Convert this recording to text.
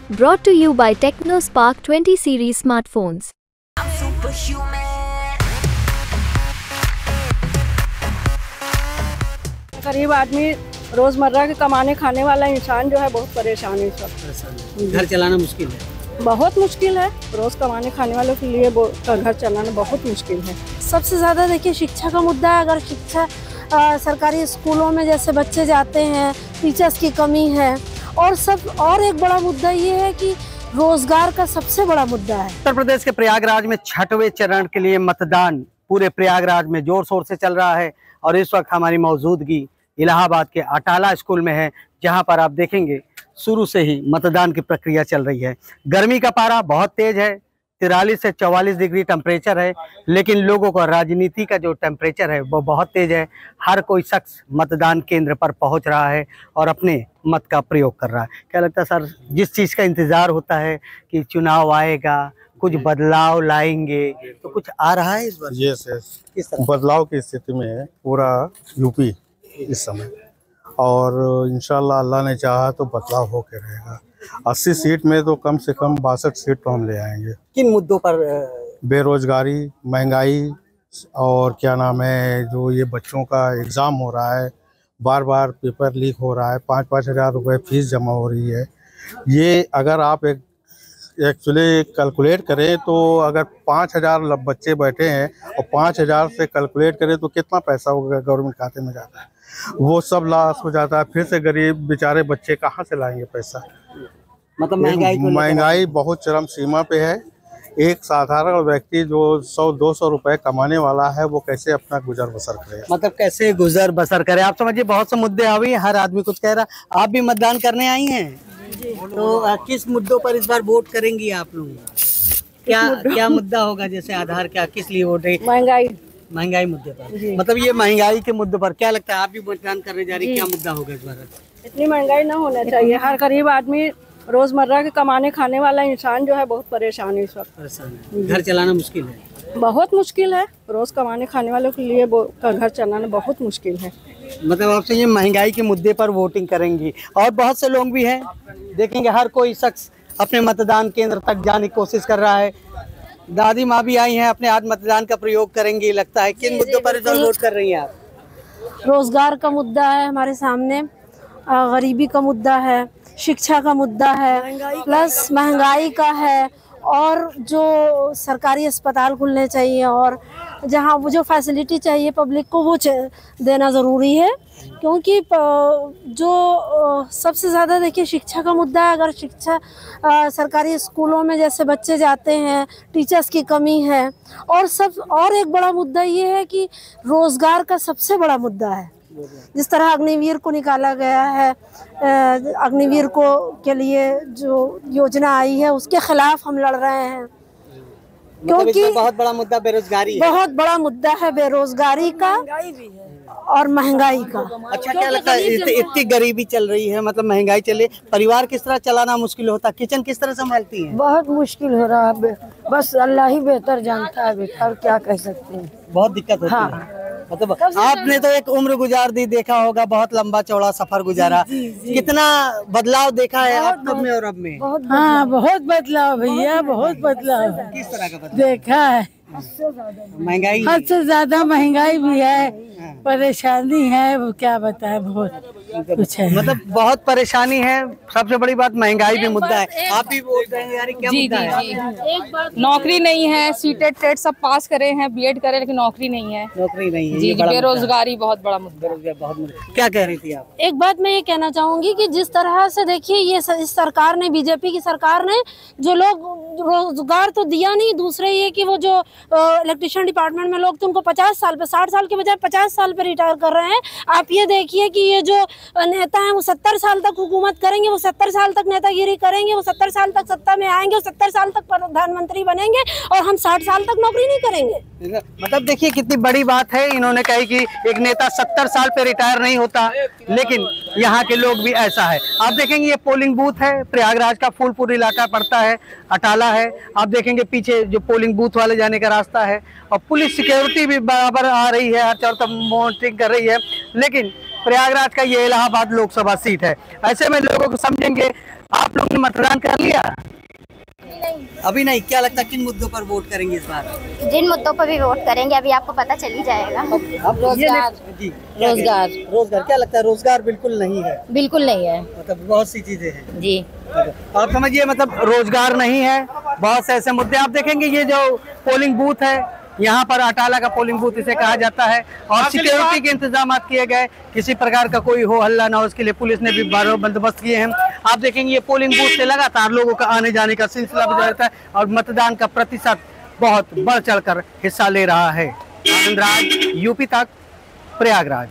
Brought to you by TechnoSpark 20 series smartphones. गरीब आदमी रोजमर्रा के कमाने खाने वाला इंसान जो है बहुत परेशान है। सब घर चलाना मुश्किल है, बहुत मुश्किल है। रोज कमाने खाने वालों के लिए घर चलाना बहुत मुश्किल है। सबसे ज़्यादा देखिए शिक्षा का मुद्दा है। अगर शिक्षा सरकारी स्कूलों में जैसे बच्चे जाते हैं, टीचर्स की कमी है। और एक बड़ा मुद्दा ये है कि रोजगार का सबसे बड़ा मुद्दा है। उत्तर प्रदेश के प्रयागराज में 6वें चरण के लिए मतदान पूरे प्रयागराज में जोर शोर से चल रहा है और इस वक्त हमारी मौजूदगी इलाहाबाद के अटाला स्कूल में है, जहां पर आप देखेंगे शुरू से ही मतदान की प्रक्रिया चल रही है। गर्मी का पारा बहुत तेज है, 43 से 44 डिग्री टेम्परेचर है, लेकिन लोगों का राजनीति का जो टेम्परेचर है वो बहुत तेज है। हर कोई शख्स मतदान केंद्र पर पहुंच रहा है और अपने मत का प्रयोग कर रहा है। क्या लगता है सर, जिस चीज़ का इंतज़ार होता है कि चुनाव आएगा, कुछ बदलाव लाएंगे, तो कुछ आ रहा है इस बार? यस, किस तरह बदलाव की स्थिति में है पूरा यूपी इस समय, और इंशाल्लाह अल्लाह ने चाहा तो बदलाव होकर रहेगा। 80 सीट में तो कम से कम 62 सीट तो हम ले आएंगे। किन मुद्दों पर? बेरोजगारी, महंगाई, और क्या नाम है, जो ये बच्चों का एग्ज़ाम हो रहा है, बार बार पेपर लीक हो रहा है, 5-5 हज़ार रुपये फीस जमा हो रही है। ये अगर आप एक्चुअली कैलकुलेट करें तो अगर 5,000 बच्चे बैठे हैं और 5,000 से कैलकुलेट करें तो कितना पैसा होगा गवर्नमेंट खाते में जाता है, वो सब लॉस हो जाता है। फिर से गरीब बेचारे बच्चे कहाँ से लाएंगे पैसा? मतलब महंगाई बहुत चरम सीमा पे है। एक साधारण व्यक्ति जो 100-200 रुपए कमाने वाला है वो कैसे अपना गुजर बसर करे? मतलब कैसे गुजर बसर करे? आप समझिए, बहुत से मुद्दे आ गए, हर आदमी कुछ कह रहा। आप भी मतदान करने आई हैं, तो किस मुद्दों पर इस बार वोट करेंगी आप लोग? क्या मुद्दा होगा? जैसे आधार, क्या किस लिए वोट है? महंगाई मुद्दे पर। मतलब ये महंगाई के मुद्दे पर क्या लगता है, आप भी मतदान करने जा रही है, क्या मुद्दा होगा इस बार? इतनी महंगाई ना होना चाहिए। हर गरीब आदमी रोजमर्रा के कमाने खाने वाला इंसान जो है बहुत परेशान है। इस वक्त परेशान है, घर चलाना मुश्किल है, बहुत मुश्किल है। रोज कमाने खाने वालों के लिए घर चलाना बहुत मुश्किल है। मतलब आपसे ये महंगाई के मुद्दे पर वोटिंग करेंगी। और बहुत से लोग भी हैं, देखेंगे हर कोई शख्स अपने मतदान केंद्र तक जाने की कोशिश कर रहा है। दादी माँ भी आई हैं, अपने आज मतदान का प्रयोग करेंगी। लगता है किन मुद्दों पर वोट कर रही हैं आप? रोजगार का मुद्दा है हमारे सामने, गरीबी का मुद्दा है, शिक्षा का मुद्दा है, प्लस महंगाई का है, और जो सरकारी अस्पताल खुलने चाहिए और जहाँ वो जो फैसिलिटी चाहिए पब्लिक को वो देना ज़रूरी है। क्योंकि जो सबसे ज़्यादा देखिए शिक्षा का मुद्दा है। अगर शिक्षा सरकारी स्कूलों में जैसे बच्चे जाते हैं, टीचर्स की कमी है। और एक बड़ा मुद्दा ये है कि रोज़गार का सबसे बड़ा मुद्दा है। जिस तरह अग्निवीर को निकाला गया है, अग्निवीर को के लिए जो योजना आई है उसके खिलाफ हम लड़ रहे हैं। क्योंकि बहुत बड़ा मुद्दा बेरोजगारी है। बहुत बड़ा मुद्दा है बेरोजगारी का और महंगाई का। अच्छा, क्या लगता है इतनी गरीबी चल रही है, मतलब महंगाई चले, परिवार किस तरह चलाना मुश्किल होता? किचन किस तरह संभालती है? बहुत मुश्किल हो रहा है, बस अल्लाह ही बेहतर जानता है बेटा, और क्या कह सकते हैं। बहुत दिक्कत होती है। मतलब आपने तो एक उम्र गुजार दी, देखा होगा, बहुत लंबा चौड़ा सफर गुजारा। कितना बदलाव देखा है आप तब में और अब में? हाँ, बहुत बदलाव भैया, बहुत बदलाव। किस तरह का बदलाव देखा है? महंगाई, हद से ज्यादा महंगाई भी है, परेशानी है, वो क्या बताए, बहुत कुछ है। मतलब बहुत परेशानी है। सबसे बड़ी बात महंगाई भी मुद्दा है। आप भी बोल रहे हैं यार, क्या मुद्दा है? नौकरी नहीं है, सीटेट टेट सब पास करे हैं, बीएड करे, लेकिन नौकरी नहीं है। नौकरी नहीं है, जी, बेरोजगारी बहुत बड़ा मुद्दा। क्या कह रही थी आप? एक बात मैं ये कहना चाहूंगी कि जिस तरह से देखिए ये इस सरकार ने, बीजेपी की सरकार ने जो लोग रोजगार तो दिया नहीं, दूसरे ये कि वो जो इलेक्ट्रिशियन डिपार्टमेंट में लोग थे उनको 50 साल पे, 60 साल के बजाय 50 साल पे रिटायर कर रहे हैं। आप ये देखिए कि ये जो नेता हैं वो 70 साल तक हुकूमत करेंगे, वो 70 साल तक नेतागिरी करेंगे, वो 70 साल तक सत्ता में आएंगे, वो 70 साल तक प्रधानमंत्री बनेंगे, और हम 60 साल तक नौकरी नहीं करेंगे। मतलब देखिए कितनी बड़ी बात है। इन्होंने कही कि एक नेता 70 साल पे रिटायर नहीं होता, लेकिन यहाँ के लोग भी ऐसा है। आप देखेंगे ये पोलिंग बूथ है, प्रयागराज का फूलपुर इलाका पड़ता है, अटाला है। आप देखेंगे पीछे जो पोलिंग बूथ वाले जाने का रास्ता है, और पुलिस सिक्योरिटी भी बराबर आ रही है, हर चारों तरफ मॉनिटरिंग कर रही है। लेकिन प्रयागराज का ये इलाहाबाद लोकसभा सीट है, ऐसे में लोगों को समझेंगे आप लोग ने मतदान कर लिया? अभी नहीं। क्या लगता है किन मुद्दों पर वोट करेंगे इस बार? जिन मुद्दों पर भी वोट करेंगे अभी आपको पता चल ही जाएगा। रोजगार क्या लगता है? रोजगार बिल्कुल नहीं है। बिल्कुल नहीं है, मतलब बहुत सी चीजें हैं जी। आप समझिए, मतलब रोजगार नहीं है, बहुत से ऐसे मुद्दे आप देखेंगे। ये जो पोलिंग बूथ है, यहाँ पर अटाला का पोलिंग बूथ इसे कहा जाता है, और सिक्योरिटी के इंतजाम किए गए, किसी प्रकार का कोई हो हल्ला ना हो इसके लिए पुलिस ने भी बारह बंदोबस्त किए हैं। आप देखेंगे ये पोलिंग बूथ से लगातार लोगों का आने जाने का सिलसिला भी रहता है, और मतदान का प्रतिशत बहुत बढ़ चढ़कर हिस्सा ले रहा है। आनंद राज, यूपी तक, प्रयागराज।